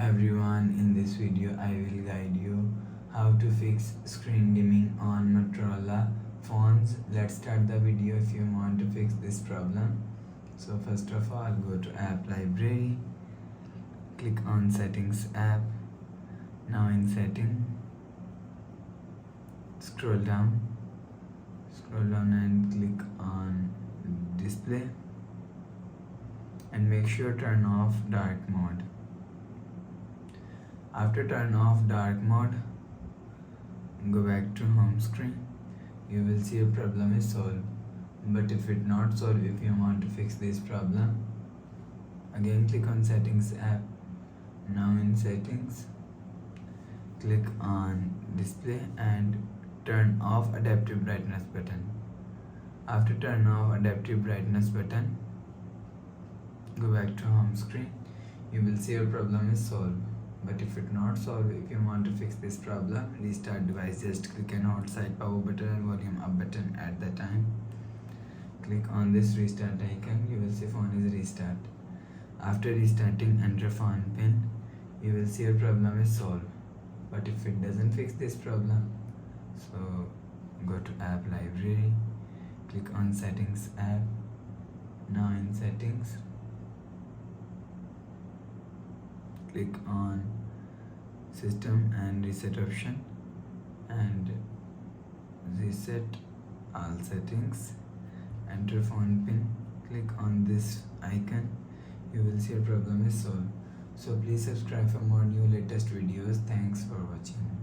everyone, in this video I will guide you how to fix screen dimming on Motorola phones. Let's start the video if you want to fix this problem. So first of all, go to app library, click on settings app. Now in setting, scroll down and click on display and make sure turn off dark mode. After turn off dark mode, go back to home screen. You will see a problem is solved. But if it not solved, if you want to fix this problem, again click on settings app. Now in settings, click on display and turn off adaptive brightness button. After turn off adaptive brightness button, go back to home screen. You will see your problem is solved. But if it not solved, if you want to fix this problem, restart device. Just click on hot side power button and volume up button at the time. Click on this restart icon. You will see phone is restart. After restarting, enter phone pin. You will see your problem is solved. But if it doesn't fix this problem, so go to app library, click on settings app. Now in settings, click on system and reset option and reset all settings. Enter phone pin, click on this icon. You will see your problem is solved. So please subscribe for more new latest videos. Thanks for watching.